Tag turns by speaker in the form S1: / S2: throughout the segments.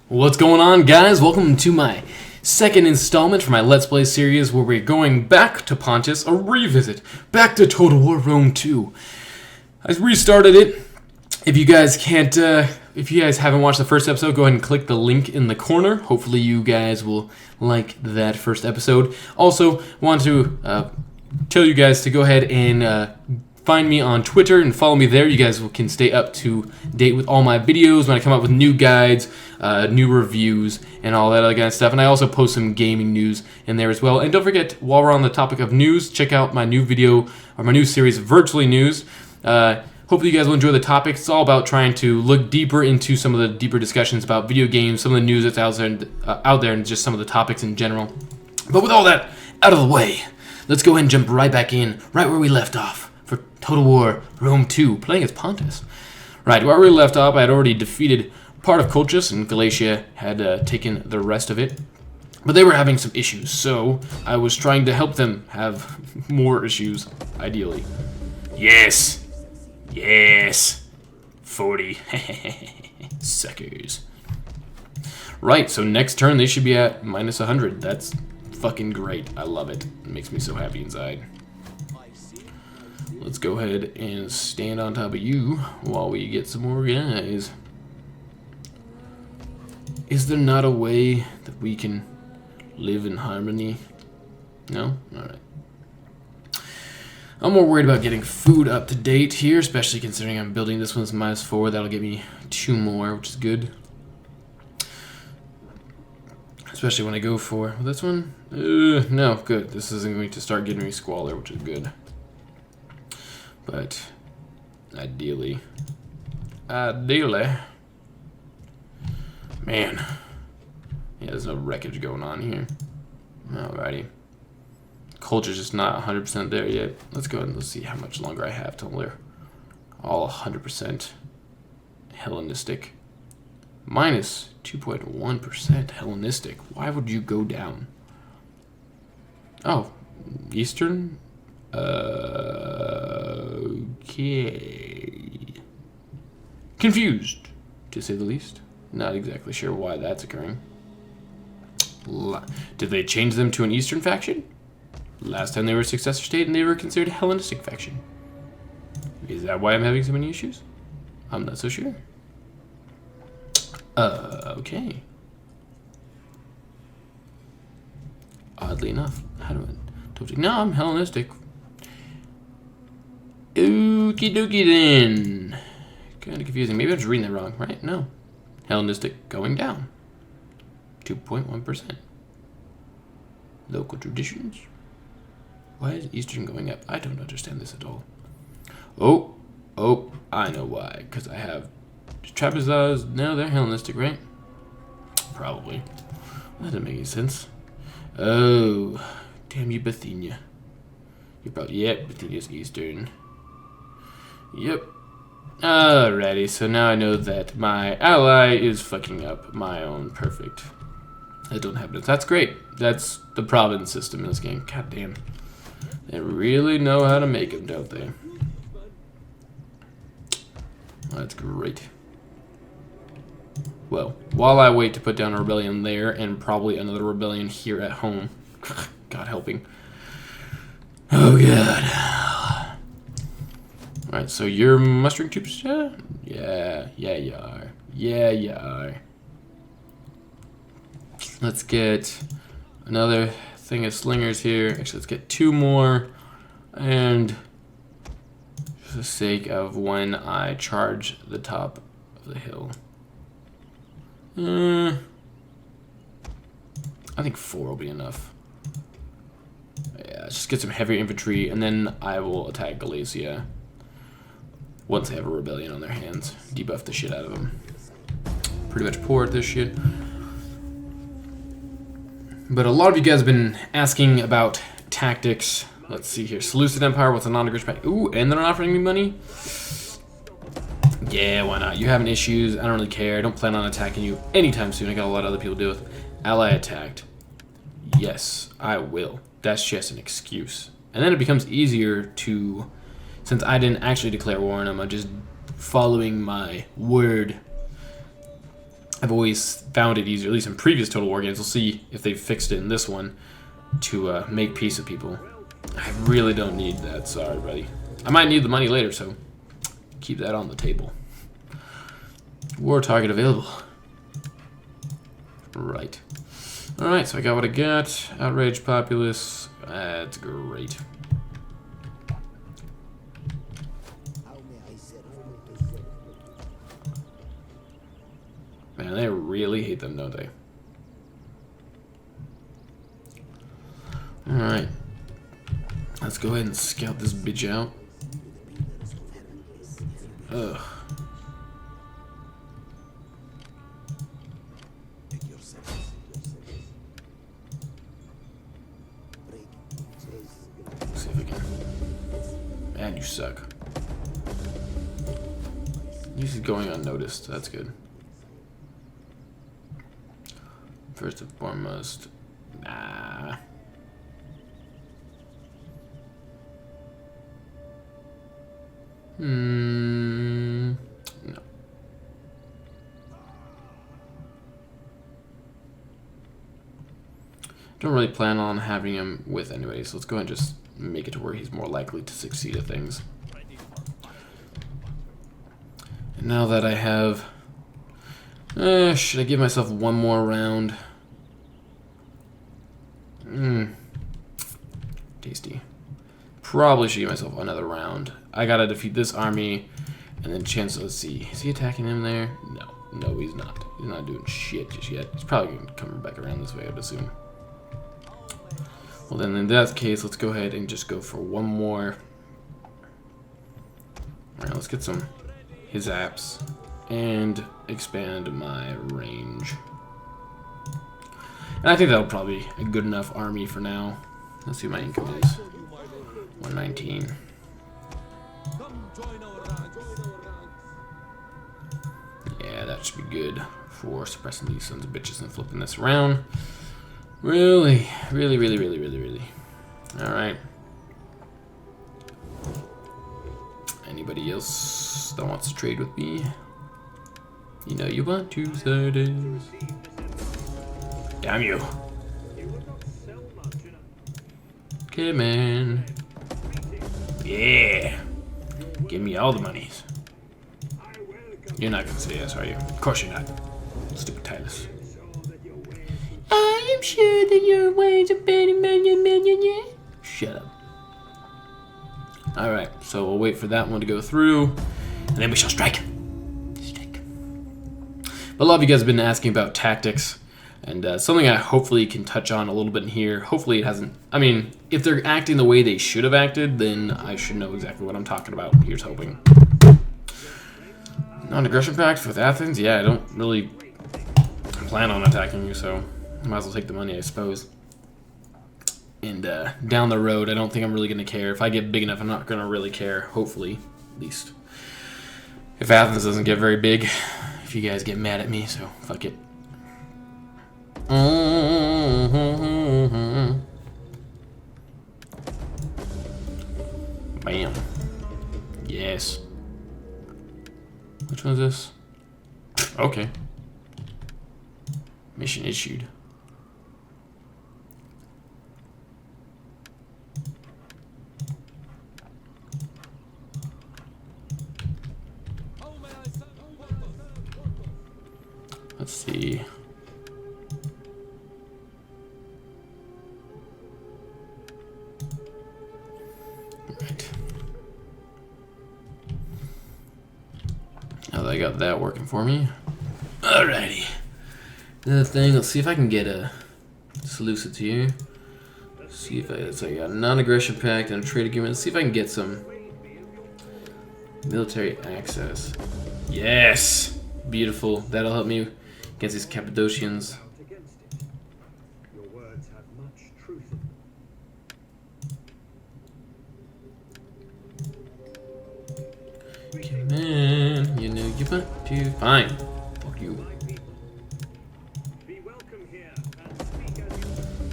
S1: What's going on, guys? Welcome to my second installment for my Let's Play series where we're going back to Pontus, a revisit, back to Total War Rome 2. I restarted it. If you guys haven't watched the first episode, go ahead and click the link in the corner. Hopefully you guys will like that first episode. Also, want to tell you guys to go ahead and find me on Twitter and follow me there. You guys can stay up to date with all my videos when I come up with new guides, new reviews, and all that other kind of stuff. And I also post some gaming news in there as well. And don't forget, while we're on the topic of news, check out my new video, or my new series, Virtually News. Hopefully you guys will enjoy the topics. It's all about trying to look deeper into some of the deeper discussions about video games, some of the news that's out there, and just some of the topics in general. But with all that out of the way, let's go ahead and jump right back in, right where we left off. For Total War Rome 2, playing as Pontus. Right, where we left off, I had already defeated part of Colchis, and Galatia had taken the rest of it. But they were having some issues, so I was trying to help them have more issues, ideally. Yes! Yes! 40. Suckers. Right, so next turn they should be at minus 100. That's fucking great. I love it. It makes me so happy inside. Let's go ahead and stand on top of you while we get some more guys. Is there not a way that we can live in harmony? No? Alright. I'm more worried about getting food up to date here, especially considering I'm building this one's -4. That'll give me 2 more, which is good. Especially when I go for this one. No, good. This isn't going to start getting me squalor, which is good. But ideally, man, yeah, there's no wreckage going on here. Alrighty, culture's just not 100% there yet. Let's go and let's see how much longer I have till they're all 100% Hellenistic. Minus 2.1% Hellenistic. Why would you go down? Oh, Eastern. Okay. Confused, to say the least. Not exactly sure why that's occurring. Did they change them to an Eastern faction? Last time they were a successor state and they were considered a Hellenistic faction. Is that why I'm having so many issues? I'm not so sure. Okay. Oddly enough, how do I... No, I'm Hellenistic. Okie dokie then. Kind of confusing. Maybe I'm just reading that wrong, right? No. Hellenistic going down. 2.1%. Local traditions. Why is Eastern going up? I don't understand this at all. Oh, I know why. Because I have Trapezoids. No, they're Hellenistic, right? Probably. That doesn't make any sense. Oh, damn you, Bithynia. You're probably, yep, Bithynia's Eastern. Yep. Alrighty, so now I know that my ally is fucking up my own. Perfect. I don't have it. That's great. That's the province system in this game. God damn. They really know how to make them, don't they? That's great. Well, while I wait to put down a rebellion there and probably another rebellion here at home. God helping. Oh, God. Alright, so you're mustering troops? Yeah, you are. Yeah, you are. Let's get another thing of slingers here. Actually, let's get 2 more. And for the sake of when I charge the top of the hill. I think 4 will be enough. Yeah, let's just get some heavy infantry, and then I will attack Galatia. Once they have a rebellion on their hands. Debuff the shit out of them. Pretty much poor at this shit. But a lot of you guys have been asking about tactics. Let's see here. Seleucid Empire, what's a non-aggressive pact? Ooh, and they're not offering me money? Yeah, why not? You're having issues. I don't really care. I don't plan on attacking you anytime soon. I got a lot of other people to deal with. Ally attacked. Yes, I will. That's just an excuse. And then it becomes easier to... Since I didn't actually declare war on them, I'm just following my word. I've always found it easier, at least in previous Total War games. We'll see if they've fixed it in this one to make peace with people. I really don't need that. Sorry, buddy. I might need the money later, so keep that on the table. War target available. Right. Alright, so I got what I got. Outraged populace. That's great. Man, they really hate them, don't they? Alright. Let's go ahead and scout this bitch out. Ugh. Let's see if I can. Man, you suck. This is going unnoticed. That's good. First and foremost, nah. No. Don't really plan on having him with anybody, so let's go ahead and just make it to where he's more likely to succeed at things. And now that I have... should I give myself one more round? Tasty. Probably should give myself another round. I gotta defeat this army, and then chance. Let's see. Is he attacking him there? No. No, he's not. He's not doing shit just yet. He's probably gonna come back around this way, I would assume. Well, then in that case, let's go ahead and just go for one more. Alright, let's get some his apps and expand my range. And I think that'll probably be a good enough army for now. Let's see what my income is. 119. Yeah, that should be good for suppressing these sons of bitches and flipping this around. Really. Alright. Anybody else that wants to trade with me? You know you want to, so it is. Damn you. Okay, man. Yeah. Give me all the monies. You're not gonna say yes, are you? Of course you're not. Stupid Titus. I am sure that your ways are better, man. Shut up. Alright, so we'll wait for that one to go through, and then we shall strike. But a lot of you guys have been asking about tactics, and something I hopefully can touch on a little bit in here. Hopefully it hasn't... I mean, if they're acting the way they should have acted, then I should know exactly what I'm talking about. Here's hoping. Non-aggression pact with Athens? Yeah, I don't really plan on attacking you, so I might as well take the money, I suppose. And down the road, I don't think I'm really going to care. If I get big enough, I'm not going to really care, hopefully, at least. If Athens doesn't get very big, if you guys get mad at me, so fuck it. Bam. Yes. Which one is this? Okay. Mission issued. Let's see. Right. Now that I got that working for me. Alrighty. Another thing, let's see if I can get a Seleucid here. See if I got a non-aggression pact and a trade agreement. Let's see if I can get some military access. Yes! Beautiful. That'll help me against these Cappadocians. Come on, you know you want to. Fine. Fuck you.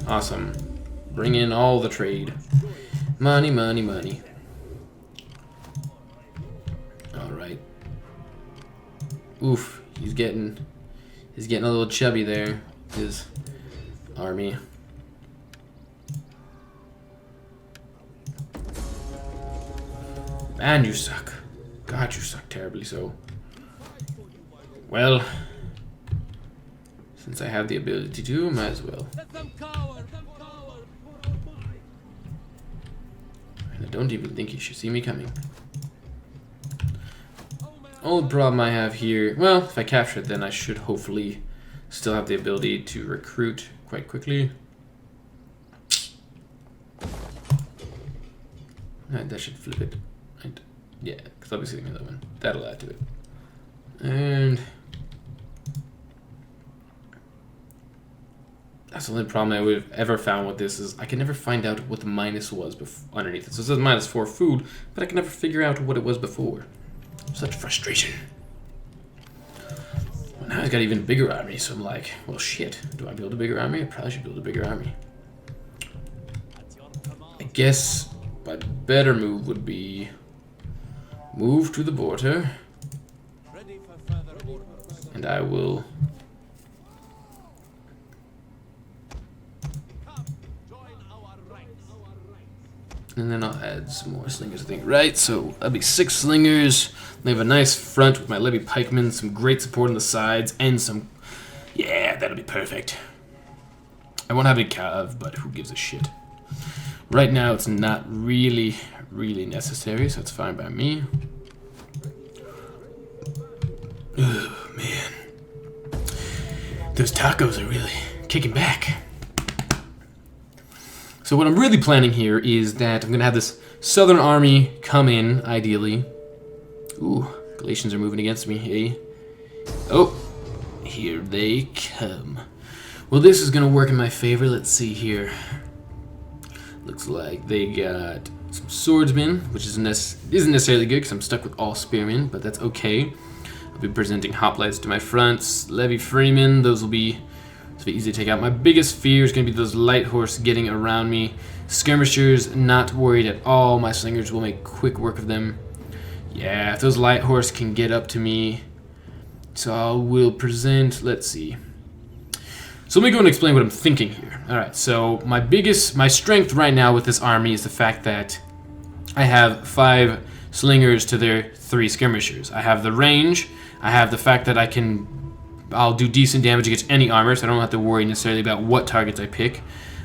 S1: Awesome. Bring in all the trade. Money, money, money. Alright. Oof. He's getting He's getting a little chubby there, his army. Man, you suck. God, you suck terribly so. Well, since I have the ability to, might as well. And I don't even think you should see me coming. Only problem I have here, well, if I capture it, then I should hopefully still have the ability to recruit quite quickly. Right, that should flip it. Right. Yeah, because obviously the other one. That'll add to it. And that's the only problem I would have ever found with this is I can never find out what the minus was underneath it. So it says -4 food, but I can never figure out what it was before. Such frustration. Well, now I've got even bigger army, so I'm like, well, shit. Do I build a bigger army? I probably should build a bigger army. I guess my better move would be move to the border, and I will and then I'll add some more slingers, I think. Right, so that'll be 6 slingers. They have a nice front with my levy pikemen, some great support on the sides, and some... Yeah, that'll be perfect. I won't have any cav, but who gives a shit. Right now, it's not really necessary, so it's fine by me. Oh, man. Those tacos are really kicking back. So what I'm really planning here is that I'm going to have this southern army come in, ideally. Ooh, Galatians are moving against me, eh? Oh, here they come. Well, this is going to work in my favor. Let's see here. Looks like they got some swordsmen, which isn't necessarily good because I'm stuck with all spearmen, but that's okay. I'll be presenting hoplites to my fronts. Levy freemen, those will be... It's easy to take out. My biggest fear is going to be those light horse getting around me. Skirmishers, not worried at all. My slingers will make quick work of them. Yeah, if those light horse can get up to me. So I will present, let's see. So let me go and explain what I'm thinking here. Alright, so my strength right now with this army is the fact that I have 5 slingers to their 3 skirmishers. I have the range. I have the fact that I'll do decent damage against any armor, so I don't have to worry necessarily about what targets I pick.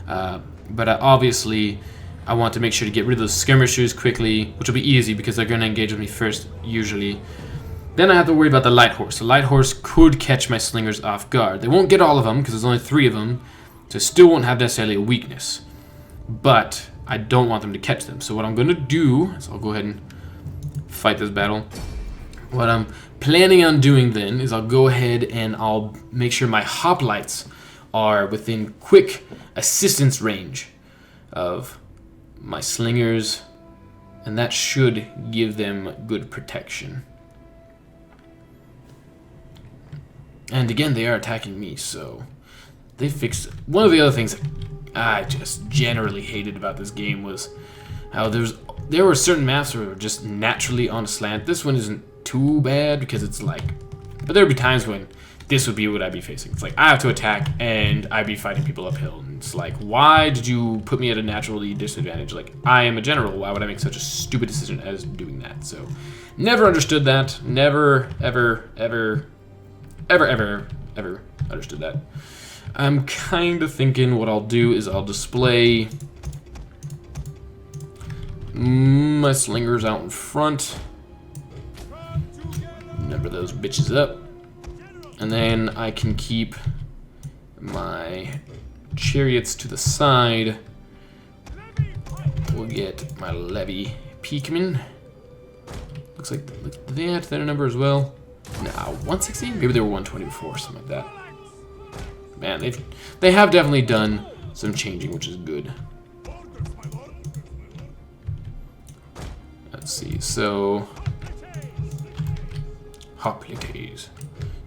S1: But obviously, I want to make sure to get rid of those skirmishers quickly, which will be easy because they're going to engage with me first, usually. Then I have to worry about the light horse. The light horse could catch my slingers off guard. They won't get all of them because there's only 3 of them, so I still won't have necessarily a weakness. But I don't want them to catch them. So what I'm going to do is I'll go ahead and fight this battle. What I'm planning on doing then is I'll go ahead and I'll make sure my hoplites are within quick assistance range of my slingers, and that should give them good protection. And again, they are attacking me, so they fixed... One of the other things I just generally hated about this game was how there were certain maps that were just naturally on a slant. This one isn't too bad because it's like... But there would be times when this would be what I'd be facing. It's like, I have to attack, and I'd be fighting people uphill. And it's like, why did you put me at a naturally disadvantage? Like, I am a general. Why would I make such a stupid decision as doing that? So, never understood that. Never, ever understood that. I'm kind of thinking what I'll do is I'll display my slingers out in front. Number those bitches up. And then I can keep my chariots to the side. We'll get my levy pikemen. Looks like, did they add to their number as well? No, 160? Maybe they were 120 before, something like that. Man, they have definitely done some changing, which is good. Let's see, so... Hoplites.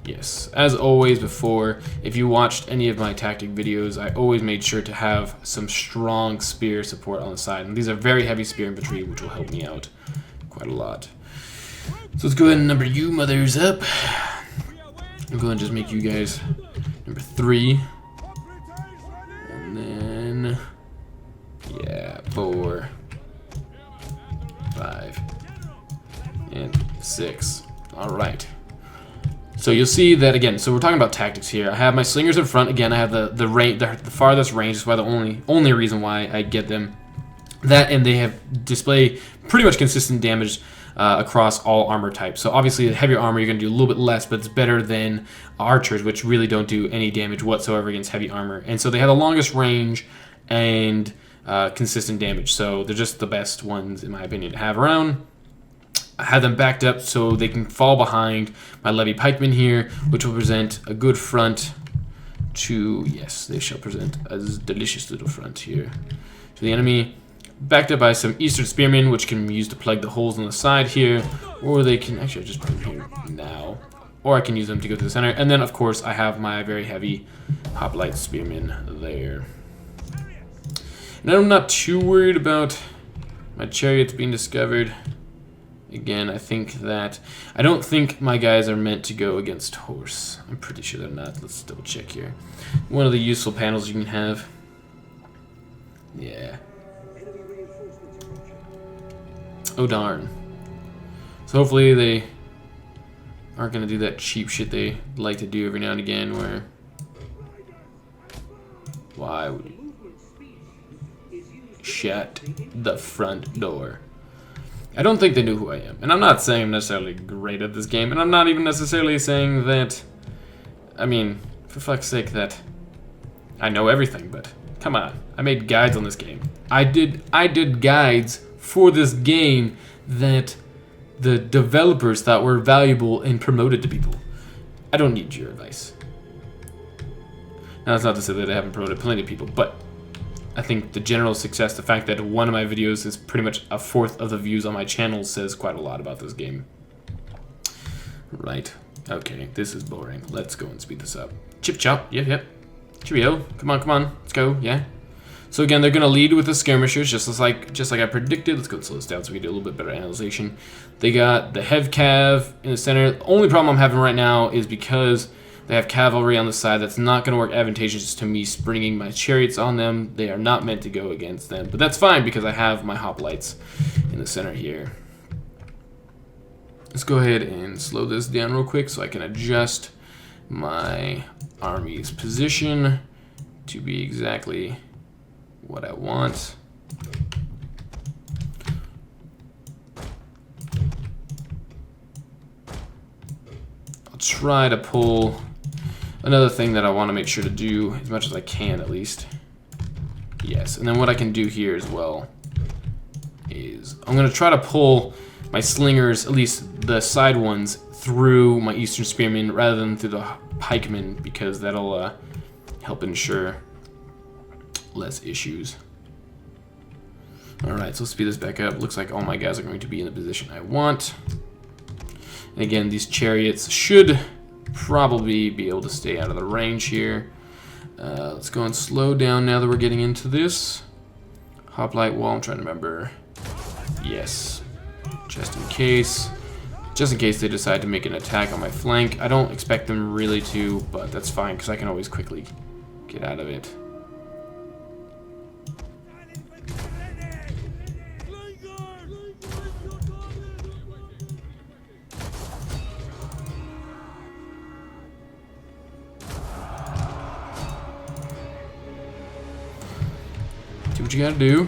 S1: Yes, as always before, if you watched any of my tactic videos, I always made sure to have some strong spear support on the side. And these are very heavy spear infantry, which will help me out quite a lot. So let's go ahead and number you mothers up. I'm going to just make you guys number 3. And then, yeah, 4, 5, and 6. Alright. So you'll see that again. So we're talking about tactics here. I have my slingers in front. Again, I have the farthest range. That's why the only reason why I get them. That, and they have display pretty much consistent damage across all armor types. So obviously, the heavier armor you're going to do a little bit less, but it's better than archers, which really don't do any damage whatsoever against heavy armor. And so they have the longest range and consistent damage. So they're just the best ones, in my opinion, to have around. I have them backed up so they can fall behind my levy pikemen here, which will present a good front to, yes, they shall present a delicious little front here to the enemy. Backed up by some eastern spearmen, which can be used to plug the holes on the side here, or they can, actually I'll just put them here now, or I can use them to go to the center. And then of course I have my very heavy hoplite spearmen there. And I'm not too worried about my chariots being discovered. Again, I don't think my guys are meant to go against horse. I'm pretty sure they're not. Let's double check here. One of the useful panels you can have. Yeah. Oh darn. So hopefully they aren't going to do that cheap shit they like to do every now and again where... Why would you... Shut the front door. I don't think they knew who I am. And I'm not saying I'm necessarily great at this game. And I'm not even necessarily saying that... I mean, for fuck's sake, that I know everything. But come on. I made guides on this game. I did guides for this game that the developers thought were valuable and promoted to people. I don't need your advice. Now, that's not to say that I haven't promoted plenty of people. But I think the general success, the fact that one of my videos is pretty much a fourth of the views on my channel says quite a lot about this game. Right. Okay, this is boring. Let's go and speed this up. Chip chop. Yep. Cheerio. Come on. Let's go. Yeah. So again, they're going to lead with the skirmishers, just like I predicted. Let's go and slow this down so we can do a little bit better analyzation. They got the hev cav in the center. The only problem I'm having right now is because they have cavalry on the side. That's not going to work advantageous to me springing my chariots on them. They are not meant to go against them. But that's fine because I have my hoplites in the center here. Let's go ahead and slow this down real quick so I can adjust my army's position to be exactly what I want. I'll try to pull another thing that I want to make sure to do as much as I can, at least. Yes, and then what I can do here as well is I'm going to try to pull my slingers, at least the side ones, through my eastern spearmen rather than through the pikemen, because that'll help ensure less issues. Alright, so let's speed this back up. Looks like all my guys are going to be in the position I want. And again, these chariots should probably be able to stay out of the range here. Let's go and slow down now that we're getting into this. Hoplite wall, I'm trying to remember. Yes. Just in case they decide to make an attack on my flank. I don't expect them really to, but that's fine because I can always quickly get out of it. Do what you gotta do.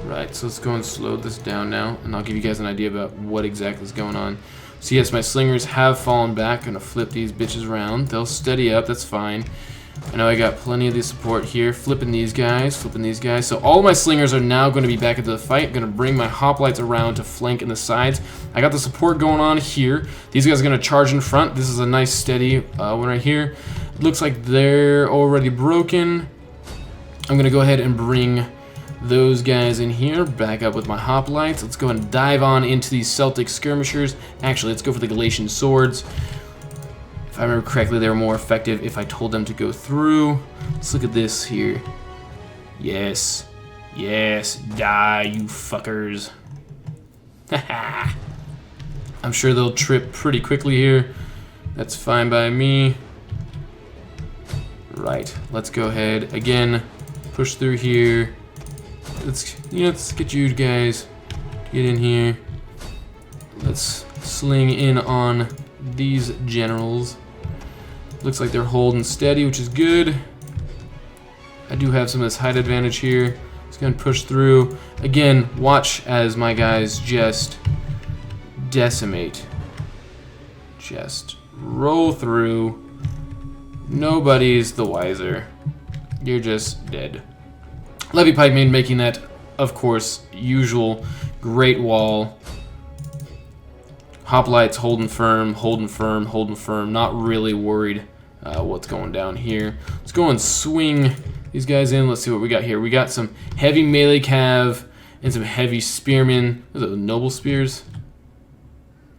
S1: Right, so let's go and slow this down now, and I'll give you guys an idea about what exactly is going on. So yes, my slingers have fallen back. I'm gonna flip these bitches around. They'll steady up, that's fine. I know I got plenty of the support here. Flipping these guys. So all my slingers are now going to be back into the fight. I'm going to bring my hoplites around to flank in the sides. I got the support going on here. These guys are going to charge in front. This is a nice steady one right here. It looks like they're already broken. I'm going to go ahead and bring those guys in here. Back up with my hoplites. Let's go and dive on into these Celtic skirmishers. Actually, let's go for the Galatian swords. If I remember correctly, they were more effective if I told them to go through. Let's look at this here. Yes. Yes, die, you fuckers. Haha. I'm sure they'll trip pretty quickly here. That's fine by me. Right, let's go ahead again. Push through here. Let's get you guys. Get in here. Let's sling in on these generals. Looks like they're holding steady, which is good. I do have some of this height advantage here. Just gonna push through. Again, watch as my guys just decimate. Just roll through. Nobody's the wiser. You're just dead. Levy pikemen making that, of course, usual great wall. Hoplites holding firm, holding firm, holding firm. Not really worried what's going down here. Let's go and swing these guys in. Let's see what we got here. We got some heavy melee cav and some heavy spearmen. Are those noble spears?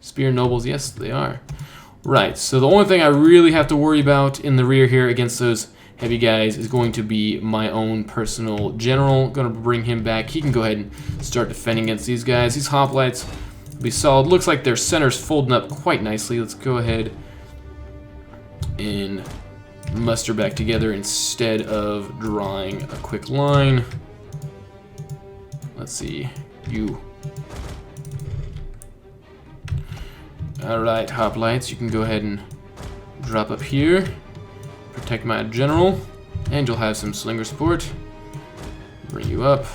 S1: Spear nobles? Yes, they are. Right, so the only thing I really have to worry about in the rear here against those heavy guys is going to be my own personal general. Gonna bring him back. He can go ahead and start defending against these guys. These hoplites will be solid. Looks like their center's folding up quite nicely. Let's go ahead and muster back together instead of drawing a quick line. Let's see, you. Alright, hoplites, you can go ahead and drop up here. Protect my general, and you'll have some slinger support. Bring you up.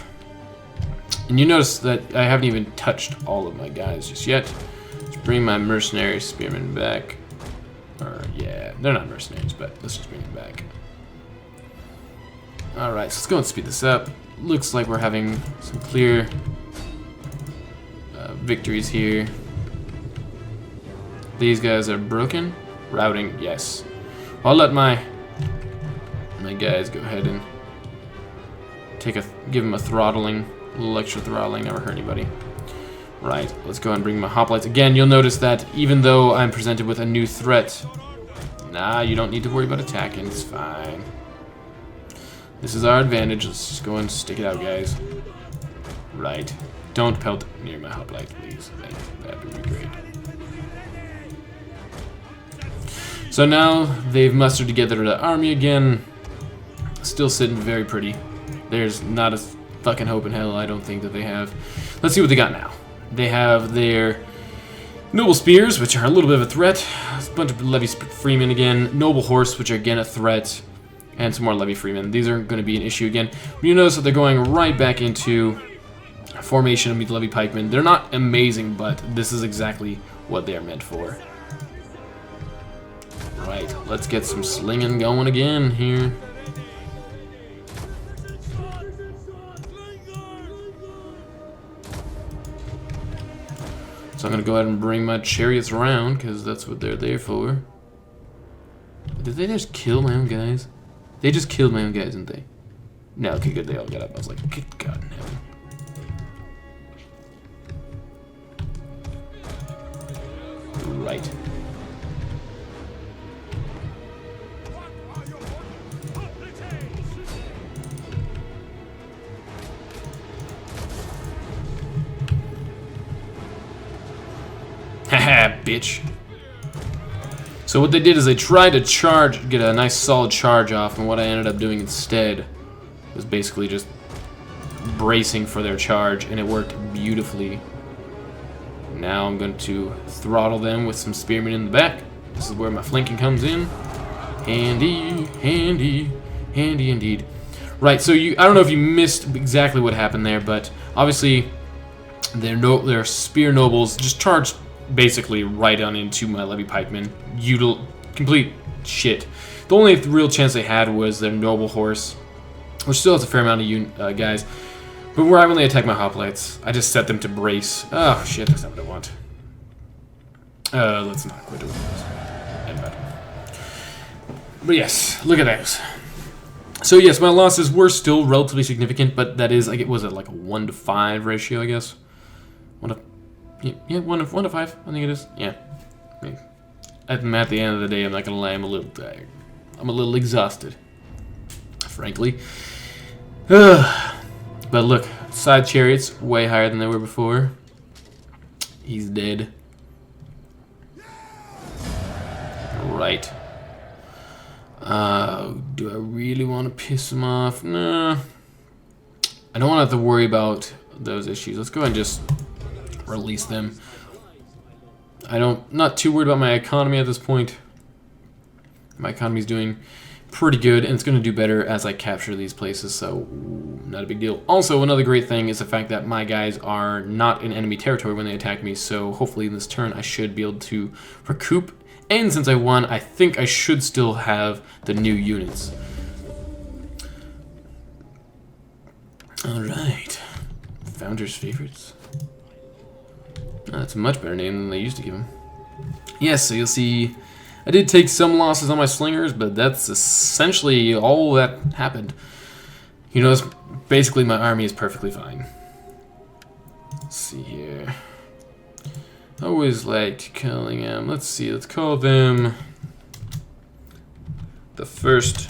S1: And you notice that I haven't even touched all of my guys just yet. Let's bring my mercenary spearmen back. Or, yeah, they're not mercenaries, but let's just bring them back. Alright, so let's go and speed this up. Looks like we're having some clear victories here. These guys are broken. Routing, yes. I'll let my guys go ahead and give them a throttling, a little extra throttling. Never hurt anybody. Right, let's go and bring my hoplites. Again, you'll notice that even though I'm presented with a new threat, nah, you don't need to worry about attacking. It's fine. This is our advantage. Let's just go and stick it out, guys. Right. Don't pelt near my hoplite, please. That would be great. So now they've mustered together the army again. Still sitting very pretty. There's not a fucking hope in hell, I don't think, that they have. Let's see what they got now. They have their noble spears, which are a little bit of a threat. A bunch of levy freemen again. Noble horse, which are again a threat. And some more levy freemen. These are going to be an issue again. You notice that they're going right back into formation of the levy pikemen. They're not amazing, but this is exactly what they are meant for. Right, let's get some slinging going again here. So I'm gonna go ahead and bring my chariots around, because that's what they're there for. Did they just kill my own guys? They just killed my own guys, didn't they? No, okay, good, they all got up. I was like, good God in heaven. Right. Haha, bitch. So what they did is they tried to charge, get a nice solid charge off, and what I ended up doing instead was basically just bracing for their charge, and it worked beautifully. Now I'm going to throttle them with some spearmen in the back. This is where my flanking comes in. Handy, handy, handy indeed. Right, so I don't know if you missed exactly what happened there, but obviously their spear nobles just charged basically right on into my levy pikemen. Complete shit. The only real chance they had was their noble horse, which still has a fair amount of guys. But where I only attack my hoplites, I just set them to brace. Oh shit, that's not what I want. Let's not quit doing this. But yes, look at those. So yes, my losses were still relatively significant, but that is, was it like a 1 to 5 ratio, I guess? 1 to 5, I think it is. Yeah. I mean, at the end of the day, I'm not gonna lie, I'm a little tired. I'm a little exhausted, frankly. But look, side chariots way higher than they were before. He's dead. Right. Do I really want to piss him off? Nah. I don't want to have to worry about those issues. Let's go ahead and just release them. Not too worried about my economy at this point. My economy's doing pretty good, and it's going to do better as I capture these places, so not a big deal. Also, another great thing is the fact that my guys are not in enemy territory when they attack me, so hopefully in this turn I should be able to recoup. And since I won, I think I should still have the new units. Alright. Founder's favorites. Oh, that's a much better name than they used to give him. Yes, so you'll see I did take some losses on my slingers, but that's essentially all that happened. You notice, basically my army is perfectly fine. Let's see here. I always liked calling them. Let's see, let's call them the First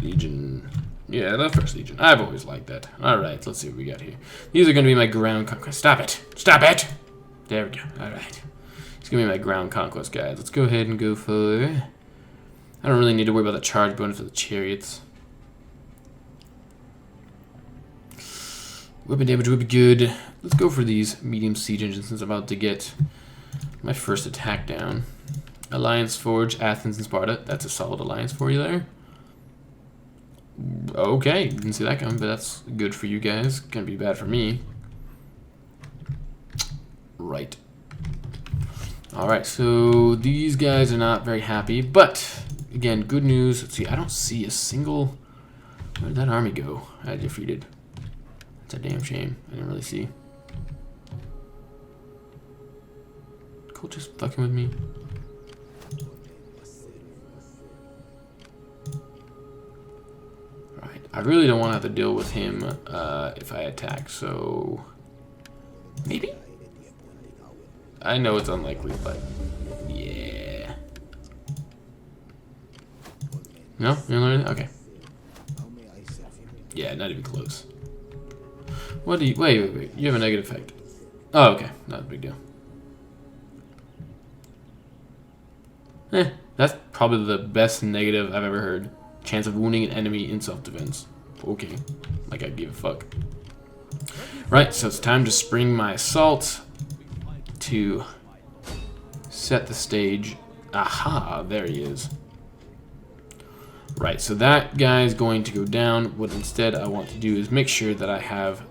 S1: Legion. Yeah, the First Legion. I've always liked that. Alright, let's see what we got here. These are going to be my ground conquest. Stop it! Stop it! There we go. Alright. It's going to be my ground conquest, guys. Let's go ahead and go for... I don't really need to worry about the charge bonus for the chariots. Weapon damage would be good. Let's go for these medium siege engines since I'm about to get my first attack down. Alliance Forge, Athens, and Sparta. That's a solid alliance for you there. Okay, didn't see that coming, but that's good for you guys. Gonna be bad for me. Right. Alright, so these guys are not very happy, but again, good news. Let's see, I don't see a single... Where did that army go? I defeated. That's a damn shame. I didn't really see. Cool, just fucking with me. Right, I really don't want to have to deal with him if I attack, so... Maybe? I know it's unlikely, but yeah. No? You don't know? Okay. Yeah, not even close. What do you... Wait. You have a negative effect. Oh, okay. Not a big deal. That's probably the best negative I've ever heard. Chance of wounding an enemy in self-defense. Okay. Like I give a fuck. Right, so it's time to spring my assault to set the stage. Aha, there he is. Right, so that guy is going to go down. What instead I want to do is make sure that I have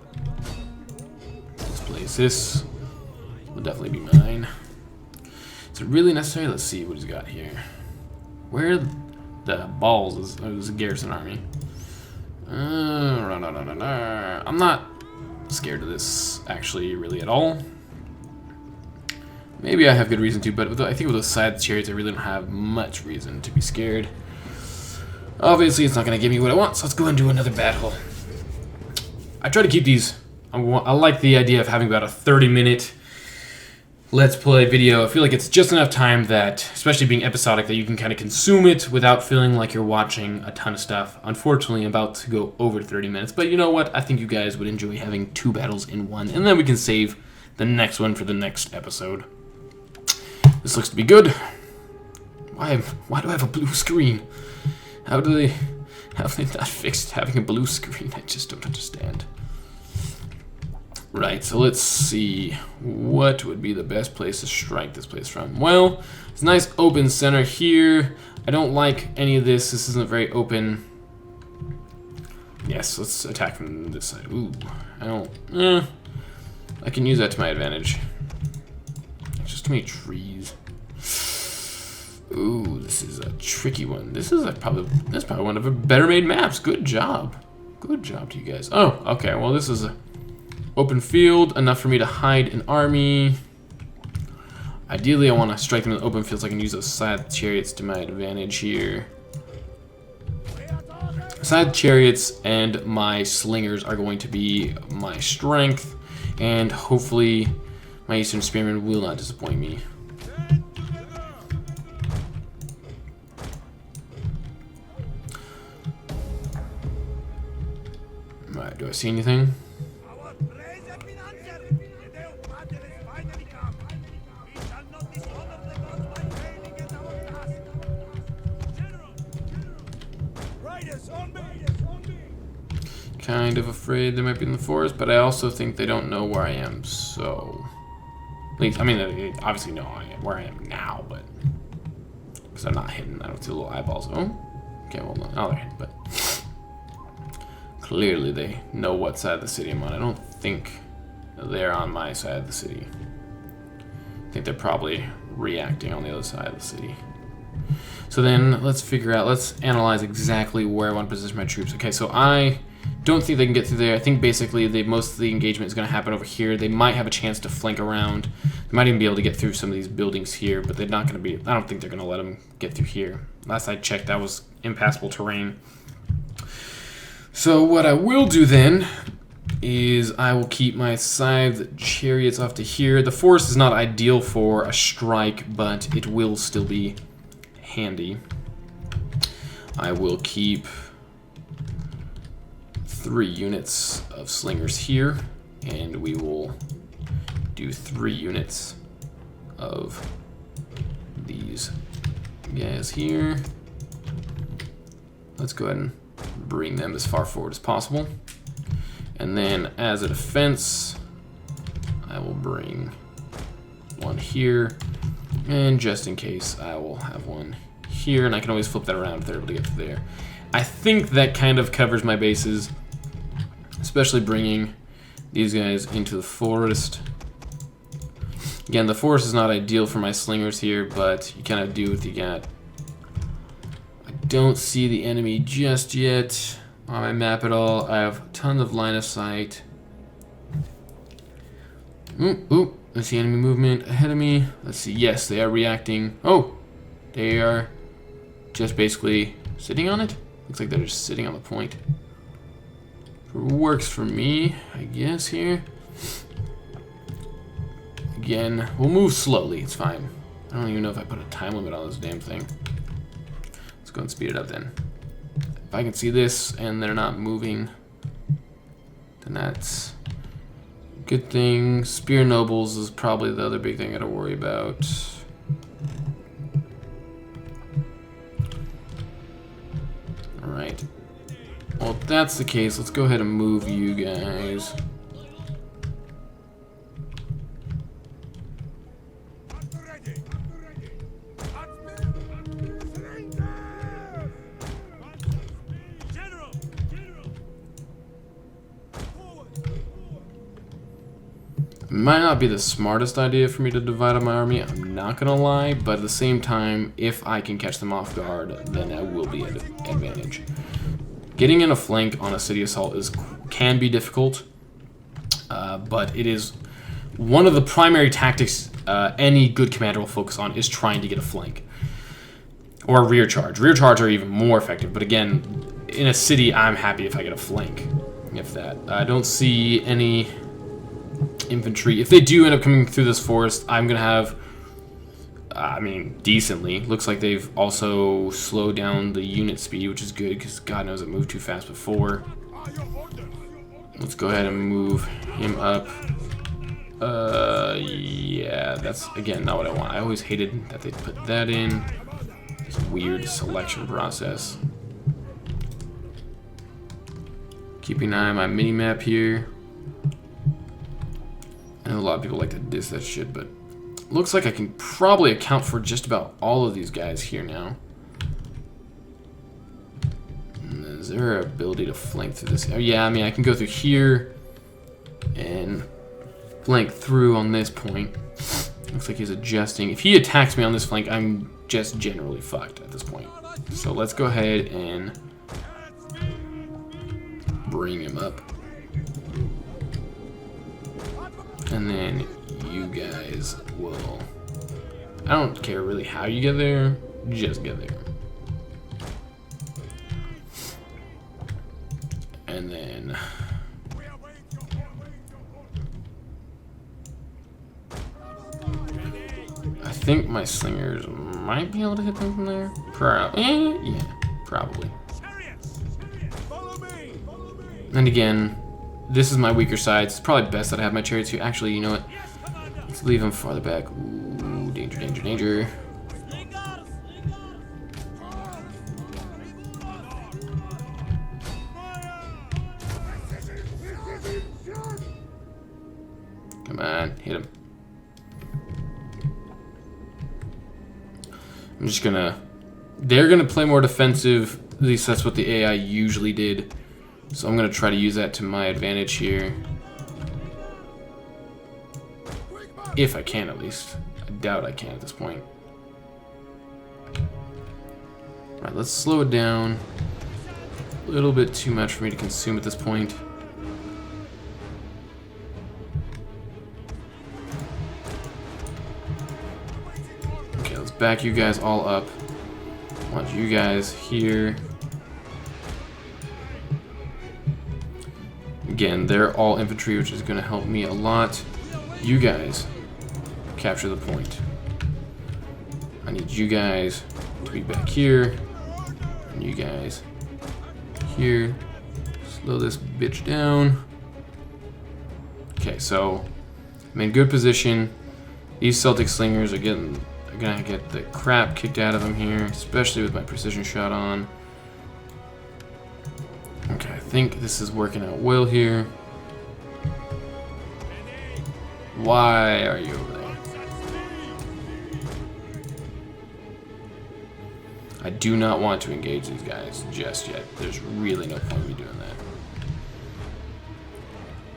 S1: this place. This will definitely be mine. Is it really necessary? Let's see what he's got here. Where the balls is a garrison army. I'm not scared of this actually really at all. Maybe I have good reason to, but I think with those side chariots I really don't have much reason to be scared. Obviously it's not going to give me what I want, so let's go and do another battle. I try to keep these, I like the idea of having about a 30-minute Let's Play video. I feel like it's just enough time that, especially being episodic, that you can kind of consume it without feeling like you're watching a ton of stuff. Unfortunately, I'm about to go over 30 minutes, but you know what? I think you guys would enjoy having 2 battles in one, and then we can save the next one for the next episode. This looks to be good. Why do I have a blue screen? How have they not fixed having a blue screen? I just don't understand. Right, so let's see. What would be the best place to strike this place from? Well, it's a nice open center here. I don't like any of this. This isn't very open. Yes, let's attack from this side. Ooh, I can use that to my advantage. There's just too many trees. Ooh, this is a tricky one. This is probably one of the better made maps. Good job. Good job to you guys. Oh, okay. Well, this is a open field, enough for me to hide an army. Ideally, I want to strike them in the open field so I can use those side chariots to my advantage here. Side chariots and my slingers are going to be my strength, and hopefully my Eastern Spearmen will not disappoint me. Alright, do I see anything? kind of afraid they might be in the forest, but I also think they don't know where I am, so... At least, I mean, they obviously know where I am now, but... Because I'm not hidden. I don't see the little eyeballs. Oh? Okay, well, no, they're hidden, but... Clearly they know what side of the city I'm on. I don't think they're on my side of the city. I think they're probably reacting on the other side of the city. So then, let's analyze exactly where I want to position my troops. Okay, so I don't think they can get through there. I think basically most of the engagement is going to happen over here. They might have a chance to flank around. They might even be able to get through some of these buildings here, but they're not going to be... I don't think they're going to let them get through here. Last I checked, that was impassable terrain. So what I will do then is I will keep my scythed chariots off to here. The forest is not ideal for a strike, but it will still be handy. I will keep 3 units of slingers here, and we will do 3 units of these guys here. Let's go ahead and bring them as far forward as possible. And then as a defense, I will bring 1 here, and just in case, I will have 1 here, and I can always flip that around if they're able to get to there. I think that kind of covers my bases, especially bringing these guys into the forest. Again, the forest is not ideal for my slingers here, but you kind of do what you got. I don't see the enemy just yet on my map at all. I have tons of line of sight. Ooh, I see enemy movement ahead of me. Let's see. Yes, they are reacting. Oh, they are just basically sitting on it. Looks like they're just sitting on the point. Works for me, I guess, here. Again, we'll move slowly. It's fine. I don't even know if I put a time limit on this damn thing. Let's go and speed it up then. If I can see this and they're not moving, then that's a good thing. Spear nobles is probably the other big thing I gotta worry about. Alright. Well, if that's the case, let's go ahead and move you guys. Might not be the smartest idea for me to divide up my army, I'm not gonna lie, but at the same time, if I can catch them off guard, then I will be at an advantage. Getting in a flank on a city assault can be difficult, but it is one of the primary tactics any good commander will focus on is trying to get a flank. Or a rear charge. Rear charge are even more effective, but again, in a city, I'm happy if I get a flank, if that. I don't see any infantry. If they do end up coming through this forest, I'm going to have, I mean, decently. Looks like they've also slowed down the unit speed, which is good, because God knows it moved too fast before. Let's go ahead and move him up. Yeah, that's, again, not what I want. I always hated that they put that in. It's a weird selection process. Keeping an eye on my mini-map here. I know a lot of people like to diss that shit, but looks like I can probably account for just about all of these guys here now. And is there an ability to flank through this? Oh yeah, I mean I can go through here and flank through on this point. Looks like he's adjusting. If he attacks me on this flank, I'm just generally fucked at this point. So let's go ahead and bring him up. And then you guys will... I don't care really how you get there, just get there. And then... I think my slingers might be able to hit them from there. Yeah, probably. And again, this is my weaker side. It's probably best that I have my chariots here. Actually, you know what? Let's leave them farther back. Ooh, danger, danger, danger. Hit him. I'm just gonna... They're gonna play more defensive. At least that's what the AI usually did. So I'm gonna try to use that to my advantage here. If I can, at least. I doubt I can at this point. Alright, let's slow it down. A little bit too much for me to consume at this point. Okay, let's back you guys all up. I want you guys here. Again, they're all infantry, which is going to help me a lot. You guys capture the point. I need you guys to be back here. And you guys here. Slow this bitch down. Okay, so I'm in good position. These Celtic slingers are gonna get the crap kicked out of them here, especially with my precision shot on. Okay, I think this is working out well here. Why are you over there? I do not want to engage these guys just yet. There's really no point in me doing that.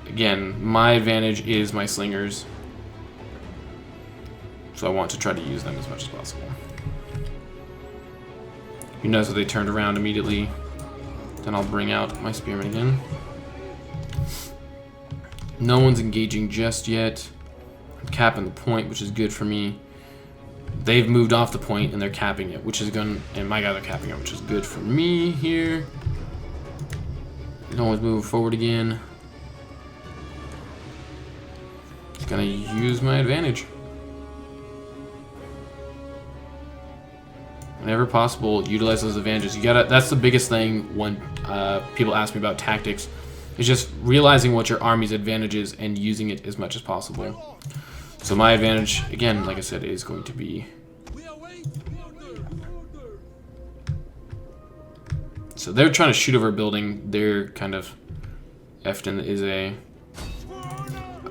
S1: Again, my advantage is my slingers. So I want to try to use them as much as possible. You notice that they turned around immediately. Then I'll bring out my spearmen again. No one's engaging just yet. I'm capping the point, which is good for me. They've moved off the point and they're capping it, which is good. And my guys are capping it, which is good for me here. No one's moving forward again. Just gonna use my advantage. Whenever possible, utilize those advantages. You gotta. That's the biggest thing when people ask me about tactics. Is just realizing what your army's advantage is and using it as much as possible. So my advantage, again, like I said, is going to be. So they're trying to shoot over a building. They're kind of effed in is a.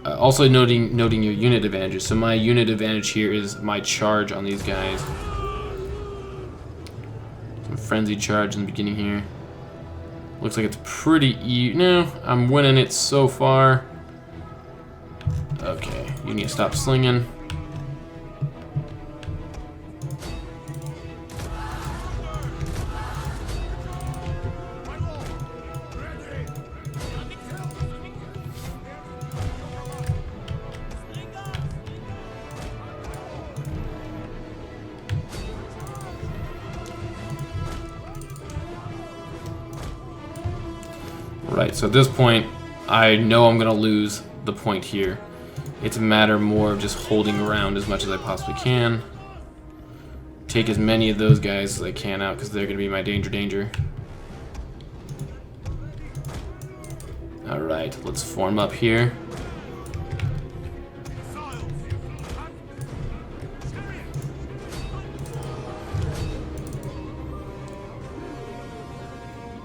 S1: Also noting your unit advantages. So my unit advantage here is my charge on these guys. Some frenzied charge in the beginning here. Looks like it's pretty no, I'm winning it so far. Okay, you need to stop slinging. Right, so at this point, I know I'm going to lose the point here. It's a matter more of just holding around as much as I possibly can. Take as many of those guys as I can out, because they're going to be my danger. Alright, let's form up here.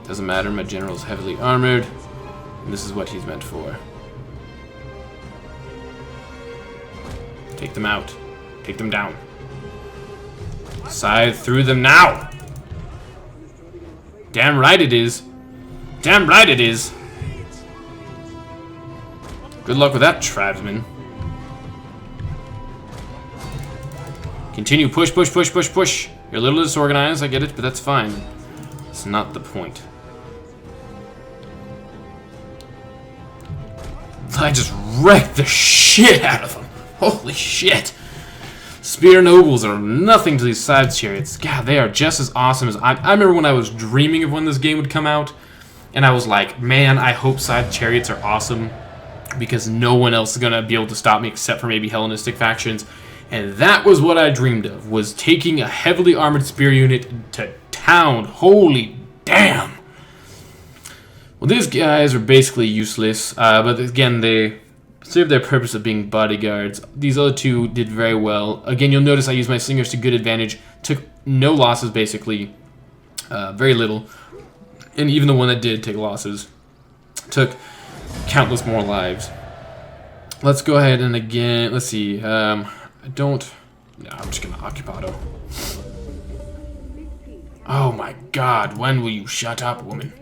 S1: Doesn't matter, my general's heavily armored, and this is what he's meant for. Take them out. Take them down. Scythe through them now! Damn right it is. Damn right it is. Good luck with that, tribesman. Continue, push, push, push, push, push. You're a little disorganized, I get it, but that's fine. It's not the point. I just wrecked the shit out of them. Holy shit. Spear nobles are nothing to these side chariots. God, they are just as awesome as I remember when I was dreaming of when this game would come out, and I was like, man, I hope side chariots are awesome because no one else is gonna be able to stop me except for maybe Hellenistic factions. And that was what I dreamed of, was taking a heavily armored spear unit to town. Holy damn. Well, these guys are basically useless, but again, they serve their purpose of being bodyguards. These other two did very well. Again, you'll notice I used my slingers to good advantage. Took no losses, basically. Very little. And even the one that did take losses took countless more lives. let's go ahead and again, let's see, I don't, no, I'm just gonna occupado. Oh my god, when will you shut up, woman?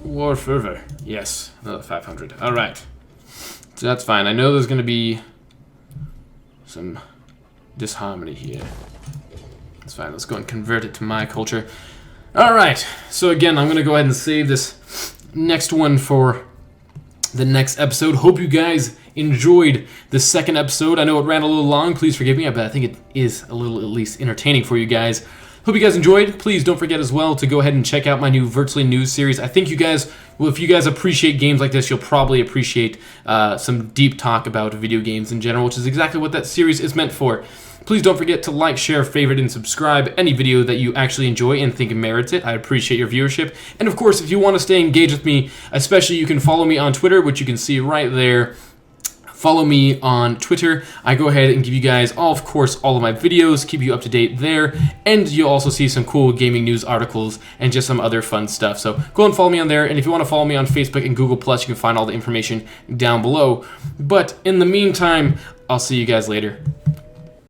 S1: War fervor, yes, another 500, alright. So that's fine, I know there's gonna be some disharmony here. That's fine, let's go and convert it to my culture. Alright, so again, I'm gonna go ahead and save this next one for the next episode. Hope you guys enjoyed the second episode. I know it ran a little long, please forgive me, but I think it is a little at least entertaining for you guys. Hope you guys enjoyed. Please don't forget as well to go ahead and check out my new Virtually News series. I think you guys, well, if you guys appreciate games like this, you'll probably appreciate some deep talk about video games in general, which is exactly what that series is meant for. Please don't forget to like, share, favorite, and subscribe any video that you actually enjoy and think merits it. I appreciate your viewership. And of course, if you want to stay engaged with me, especially you can follow me on Twitter, which you can see right there. Follow me on Twitter. I go ahead and give you guys, of course, all of my videos, keep you up to date there, and you'll also see some cool gaming news articles and just some other fun stuff. So go and follow me on there, and if you want to follow me on Facebook and Google+, you can find all the information down below. But in the meantime, I'll see you guys later.